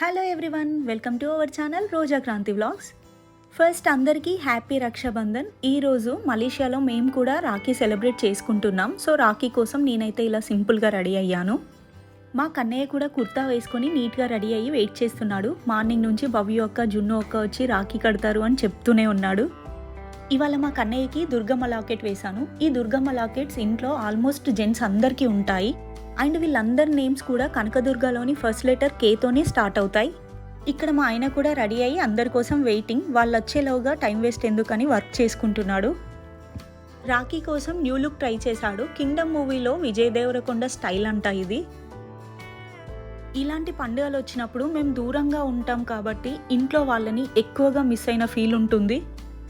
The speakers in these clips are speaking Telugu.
Hello everyone, welcome to our channel Roja Kranti vlogs. First అందరికీ హ్యాపీ రక్షాబంధన్. ఈరోజు మలేషియాలో మేము కూడా రాఖీ సెలబ్రేట్ చేసుకుంటున్నాం. సో రాఖీ కోసం నేనైతే ఇలా సింపుల్గా రెడీ అయ్యాను. మా కన్నయ్య కూడా కుర్తా వేసుకొని నీట్గా రెడీ అయ్యి వెయిట్ చేస్తున్నాడు. మార్నింగ్ నుంచి భవ్య అక్క, జున్ను అక్క వచ్చి రాఖీ కడతారు అని చెప్తూనే ఉన్నాడు. ఇవాళ మా కన్నయ్యకి దుర్గమ్మ లాకెట్ వేశాను. ఈ దుర్గమ్మ లాకెట్స్ ఇంట్లో ఆల్మోస్ట్ జెంట్స్ అందరికీ ఉంటాయి. అండ్ వీళ్ళందరి నేమ్స్ కూడా కనకదుర్గలోని ఫస్ట్ లెటర్ కేతోనే స్టార్ట్ అవుతాయి. ఇక్కడ మా ఆయన కూడా రెడీ అయ్యి అందరి కోసం వెయిటింగ్. వాళ్ళు వచ్చేలోగా టైం వేస్ట్ ఎందుకని వర్క్ చేసుకుంటున్నాడు. రాఖీ కోసం న్యూ లుక్ ట్రై చేశాడు. కింగ్డమ్ మూవీలో విజయ్ దేవరకొండ స్టైల్ అంట ఇది. ఇలాంటి పండుగలు వచ్చినప్పుడు మేము దూరంగా ఉంటాం కాబట్టి ఇంట్లో వాళ్ళని ఎక్కువగా మిస్ అయిన ఫీల్ ఉంటుంది.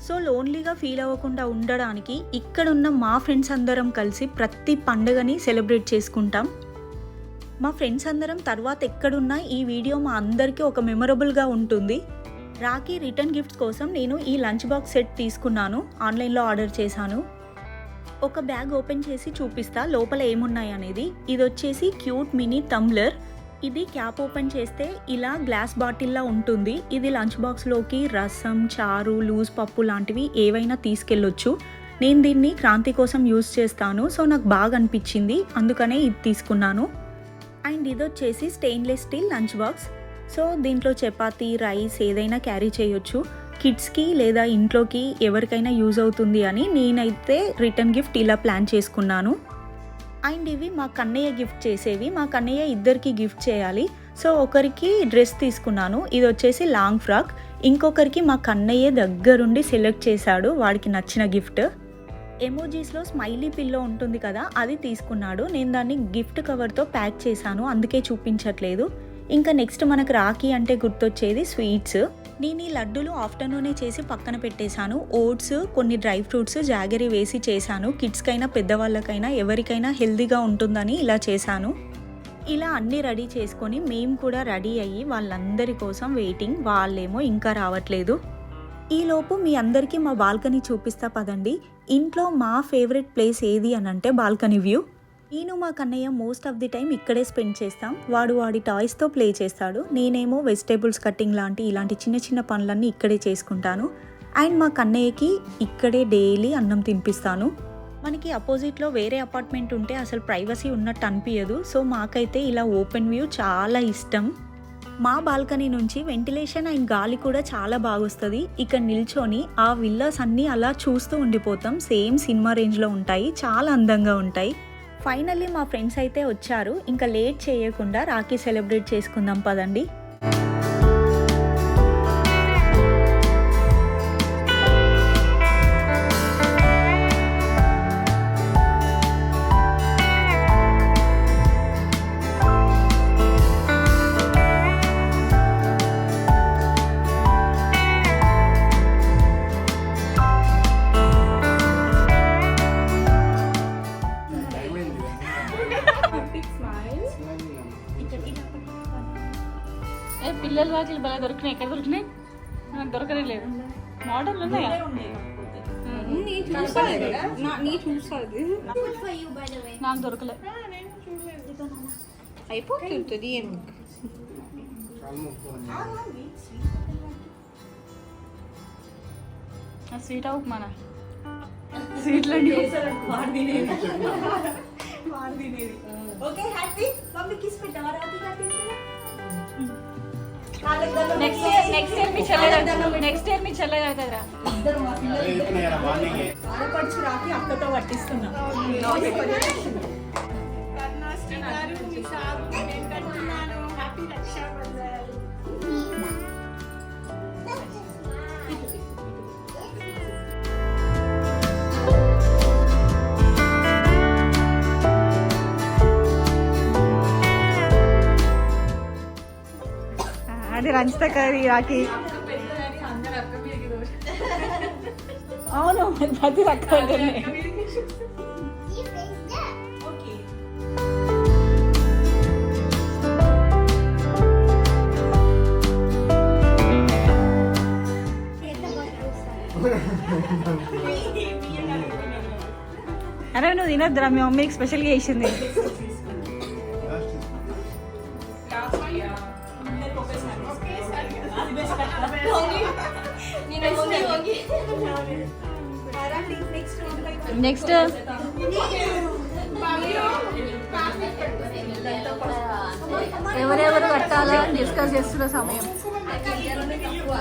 సో లోన్లీగా ఫీల్ అవ్వకుండా ఉండడానికి ఇక్కడున్న మా ఫ్రెండ్స్ అందరం కలిసి ప్రతి పండుగని సెలబ్రేట్ చేసుకుంటాం. మా ఫ్రెండ్స్ అందరం తర్వాత ఎక్కడున్నా ఈ వీడియో మా అందరికీ ఒక మెమొరబుల్గా ఉంటుంది. రాఖీ రిటర్న్ గిఫ్ట్స్ కోసం నేను ఈ లంచ్ బాక్స్ సెట్ తీసుకున్నాను. ఆన్లైన్లో ఆర్డర్ చేశాను. ఒక బ్యాగ్ ఓపెన్ చేసి చూపిస్తా లోపల ఏమున్నాయి అనేది. ఇది వచ్చేసి క్యూట్ మినీ టంబ్లర్. ఇది క్యాప్ ఓపెన్ చేస్తే ఇలా గ్లాస్ బాటిల్లా ఉంటుంది. ఇది లంచ్ బాక్స్లోకి రసం, చారు, లూజ్ పప్పు లాంటివి ఏవైనా తీసుకెళ్ళొచ్చు. నేను దీన్ని క్రాంతి కోసం యూజ్ చేస్తాను. సో నాకు బాగా అనిపించింది, అందుకనే ఇది తీసుకున్నాను. అండ్ ఇది వచ్చేసి stainless steel lunch box. So దీంట్లో చపాతీ, రైస్ ఏదైనా క్యారీ చేయొచ్చు. కిడ్స్కి లేదా ఇంట్లోకి ఎవరికైనా యూజ్ అవుతుంది అని నేనైతే రిటర్న్ గిఫ్ట్ ఇలా ప్లాన్ చేసుకున్నాను. అండ్ ఇవి మా కన్నయ్య గిఫ్ట్ చేసేవి. మా కన్నయ్య ఇద్దరికి గిఫ్ట్ చేయాలి. సో ఒకరికి డ్రెస్ తీసుకున్నాను. ఇది వచ్చేసి లాంగ్ ఫ్రాక్. ఇంకొకరికి మా కన్నయ్య దగ్గరుండి సెలెక్ట్ చేశాడు వాడికి నచ్చిన గిఫ్ట్. ఎమోజీస్లో స్మైలీ పిల్లో ఉంటుంది కదా, అది తీసుకున్నాడు. నేను దాన్ని గిఫ్ట్ కవర్తో ప్యాక్ చేశాను, అందుకే చూపించట్లేదు. ఇంకా నెక్స్ట్ మనకు రాఖీ అంటే గుర్తొచ్చేది స్వీట్స్. నేను ఈ లడ్డూలు ఆఫ్టర్నూనే చేసి పక్కన పెట్టేశాను. ఓట్స్, కొన్ని డ్రై ఫ్రూట్స్, జాగరీ వేసి చేశాను. కిడ్స్కైనా పెద్దవాళ్ళకైనా ఎవరికైనా హెల్తీగా ఉంటుందని ఇలా చేశాను. ఇలా అన్నీ రెడీ చేసుకొని మేము కూడా రెడీ అయ్యి వాళ్ళందరి కోసం వెయిటింగ్. వాళ్ళేమో ఇంకా రావట్లేదు. ఈలోపు మీ అందరికీ మా బాల్కనీ చూపిస్తా పదండి. ఇంట్లో మా ఫేవరెట్ ప్లేస్ ఏది అని అంటే బాల్కనీ వ్యూ. నేను మా Kannayya most of the time ఇక్కడే స్పెండ్ చేస్తాం. వాడి టాయ్స్తో ప్లే చేస్తాడు. నేనేమో వెజిటేబుల్స్ కట్టింగ్ ఇలాంటి చిన్న చిన్న పనులన్నీ ఇక్కడే చేసుకుంటాను. అండ్ మా కన్నయ్యకి ఇక్కడే డైలీ అన్నం తినిపిస్తాను. మనకి అపోజిట్లో వేరే అపార్ట్మెంట్ ఉంటే అసలు ప్రైవసీ ఉన్నట్టు అనిపించదు. సో మాకైతే ఇలా ఓపెన్ వ్యూ చాలా ఇష్టం. మా బాల్కనీ నుంచి వెంటిలేషన్ అండ్ గాలి కూడా చాలా బాగా వస్తుంది. ఇక్కడ నిల్చొని ఆ విల్లాస్ అన్నీ అలా చూస్తూ ఉండిపోతాం. సేమ్ సినిమా రేంజ్లో ఉంటాయి, చాలా అందంగా ఉంటాయి. ఫైనల్లీ మా ఫ్రెండ్స్ అయితే వచ్చారు. ఇంకా లేట్ చేయకుండా రాఖీ సెలబ్రేట్ చేసుకుందాం పదండి. పిల్లల రాఖీలు బాగా దొరికినాయి. ఎక్కడ దొరికినాయి? నాకు దొరకనే లేదు. మోడల్ ఉన్నాయా? నాకు దొరకలే. అయిపోతుంది. స్వీట్ అవ్వకు మన స్వీట్లు అండి. నెక్స్ట్ ఇయర్ మీ చెల్లె కదరా. ఆడపడుచు రాఖీ అక్కతో పట్టిస్తున్నా. అది రంచుతా కదా ఈ రాఖీ. అవును, ప్రతి రకాలు అరే నువ్వు తినొద్దురా, మీ మమ్మీకి స్పెషల్గా వేసింది. నెక్స్ట్ ఎవరెవరు కట్టాలా డిస్కస్ చేస్తున్న సమయం.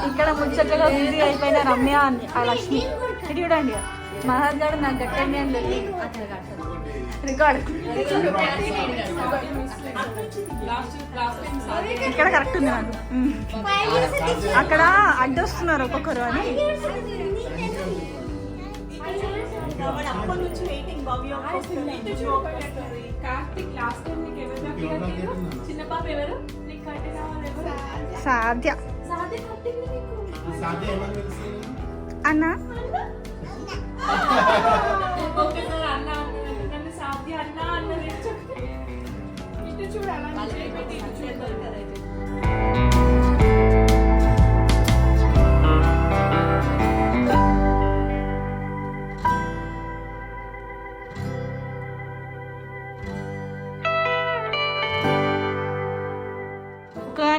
ఇక్కడ ముచ్చట్లలో బిజీ అయిపోయిన రమ్య ఆ లక్ష్మి. ఇది చూడండి, మహర్ గారు నాకు కట్టండి అని వెళ్ళి రికార్డ్. ఇక్కడ కరెక్ట్ ఉంది నాకు. అక్కడ అడ్డొస్తున్నారు ఒక్కొక్కరు అని. సాధ్య అన్న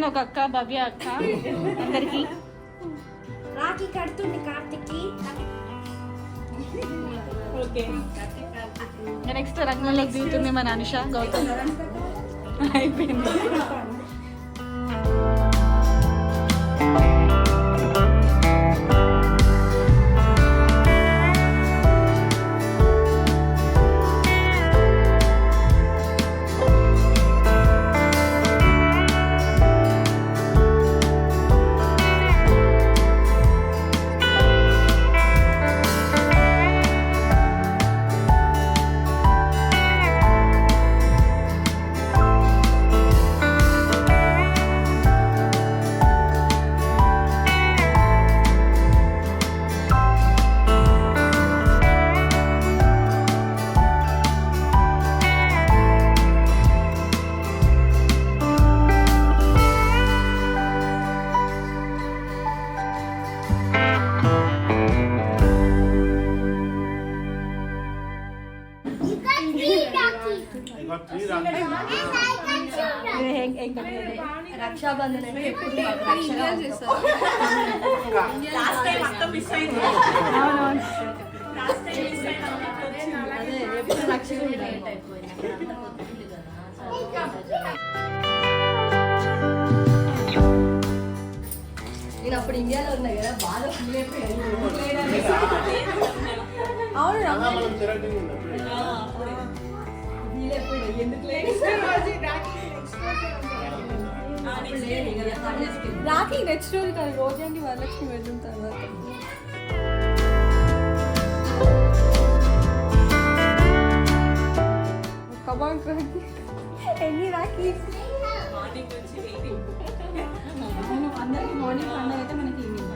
ఒక అక్క భవ్య అక్క అందరికి రాఖీ కడుతుంది కార్తిక్కి. నెక్స్ట్ రంగంలోకి దిగుతుంది మన అనుష గౌతమ్. అయిపోయింది. రక్షాబంధన్ నేను అప్పుడు ఇండియాలో ఉన్నా కదా, బాగా ఫీల్ అయిపోయాను. రాఖీ నెక్స్ట్ రోజు కాదు, రోజండి వరలక్ష్మి వెళ్ళిన తర్వాత. ఎన్ని రాఖీ అందరికి మార్నింగ్ పండుగ అయితే మనకి ఈవినింగ్.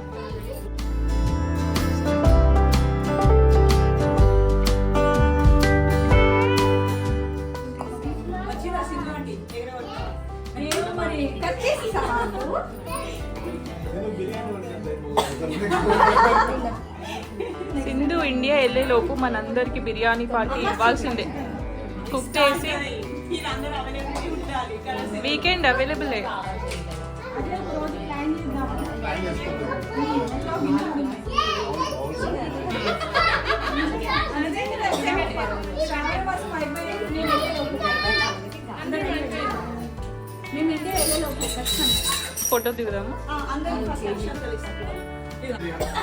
సింధు ఇండియా వెళ్ళే లోపు మనందరికి బిర్యానీ పార్టీ ఇవ్వాల్సిందే. కుక్ చేసి వీకెండ్ అవైలబుల్. ఫోటో దిగుదాము.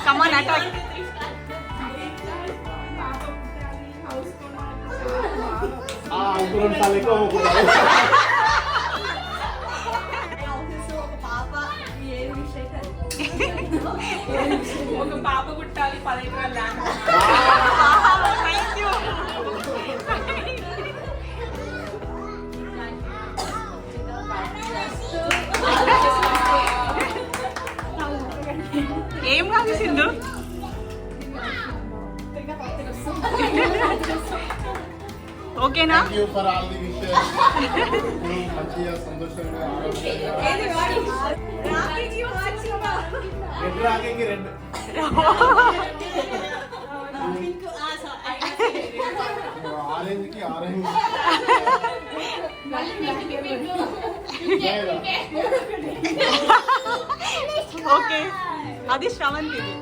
కమాన్ అటాక్. ఒక పాప పుట్టాలి 10 ఎకరాల ల్యాండ్. ఏం కాదు సింధు. ఓకేనా? ఆరెంజ్ కి ఆరెంజ్ ఓకే అది శ్రవంతిది.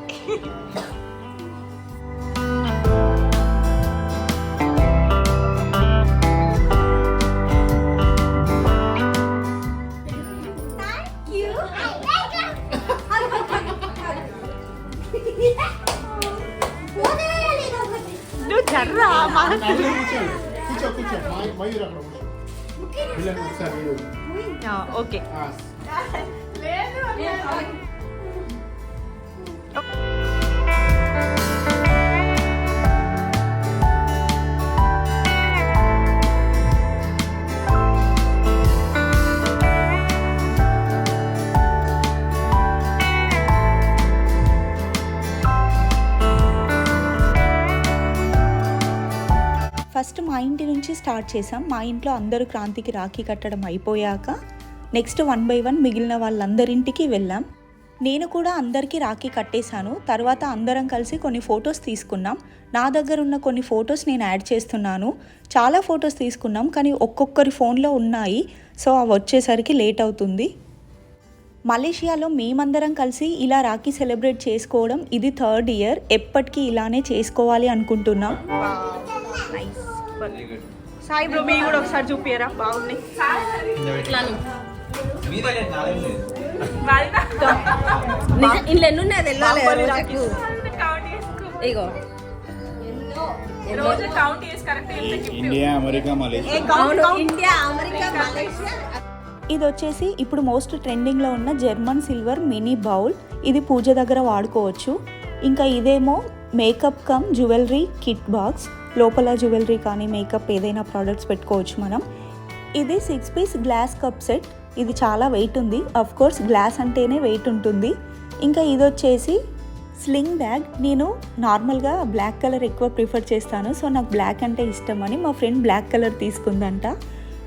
నువ్వు జర్రా కూర్చో కూర్చో మయూర్ అక్కడ కూర్చో పిల్లలు ఒకసారి ఓకే. ఫస్ట్ మా ఇంటి నుంచి స్టార్ట్ చేసాం. మా ఇంట్లో అందరూ క్రాంతికి రాఖీ కట్టడం అయిపోయాక నెక్స్ట్ 1 by 1 మిగిలిన వాళ్ళందరింటికి వెళ్ళాం. నేను కూడా అందరికీ రాఖీ కట్టేశాను. తర్వాత అందరం కలిసి కొన్ని ఫొటోస్ తీసుకున్నాం. నా దగ్గర ఉన్న కొన్ని ఫొటోస్ నేను యాడ్ చేస్తున్నాను. చాలా ఫొటోస్ తీసుకున్నాం కానీ ఒక్కొక్కరి ఫోన్లో ఉన్నాయి. సో అవి వచ్చేసరికి లేట్ అవుతుంది. మలేషియాలో మేమందరం కలిసి ఇలా రాఖీ సెలబ్రేట్ చేసుకోవడం ఇది 3rd year. ఎప్పటికీ ఇలానే చేసుకోవాలి అనుకుంటున్నాం. సాయి బ్రో మీ కూడా ఒకసారి చూపియరా, బాగున్నాయి. ఇంట్లో ఎన్ని ఉన్నాయి వెళ్ళాలి ఇగో రోజు కౌంట్ చేసి correct India America Malaysia India America Malaysia. ఇది వచ్చేసి ఇప్పుడు మోస్ట్ ట్రెండింగ్లో ఉన్న జర్మన్ సిల్వర్ మినీ బౌల్. ఇది పూజ దగ్గర వాడుకోవచ్చు. ఇంకా ఇదేమో makeup come jewellery kit box. లోపల జ్యువెలరీ కానీ మేకప్ ఏదైనా ప్రోడక్ట్స్ పెట్టుకోవచ్చు మనం. ఇది 6 piece గ్లాస్ కప్ సెట్. ఇది చాలా వెయిట్ ఉంది. అఫ్ కోర్స్ గ్లాస్ అంటేనే వెయిట్ ఉంటుంది. ఇంకా ఇది వచ్చేసి స్లింగ్ బ్యాగ్. నేను నార్మల్గా బ్లాక్ కలర్ ఎక్కువ ప్రిఫర్ చేస్తాను. సో నాకు బ్లాక్ అంటే ఇష్టం అని మా ఫ్రెండ్ బ్లాక్ కలర్ తీసుకుందంట.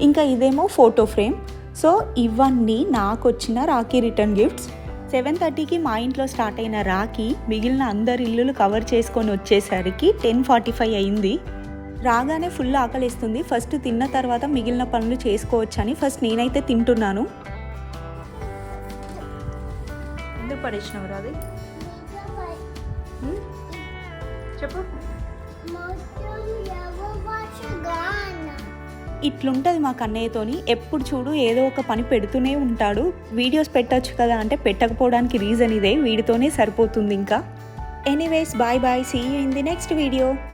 ఇంకా ఇదేమో ఫోటో ఫ్రేమ్. సో ఇవన్నీ నాకు వచ్చిన రాఖీ రిటర్న్ గిఫ్ట్స్. 7:30కి మా ఇంట్లో స్టార్ట్ అయిన రాఖీ మిగిలిన అందరి ఇల్లులు కవర్ చేసుకొని వచ్చేసరికి 10:45 అయింది. రాగానే ఫుల్ ఆకలిస్తుంది. ఫస్ట్ తిన్న తర్వాత మిగిలిన పనులు చేసుకోవచ్చని ఫస్ట్ నేనైతే తింటున్నాను. ఎందుకు పడేసినావు రాది చెప్పు. ఇట్లుంటుంది మా కన్నయ్యతోని. ఎప్పుడు చూడు ఏదో ఒక పని పెడుతూనే ఉంటాడు. వీడియోస్ పెట్టచ్చు కదా అంటే పెట్టకపోవడానికి రీజన్ ఇదే. వీడితోనే సరిపోతుంది ఇంకా. Anyways bye bye, see you in the next video.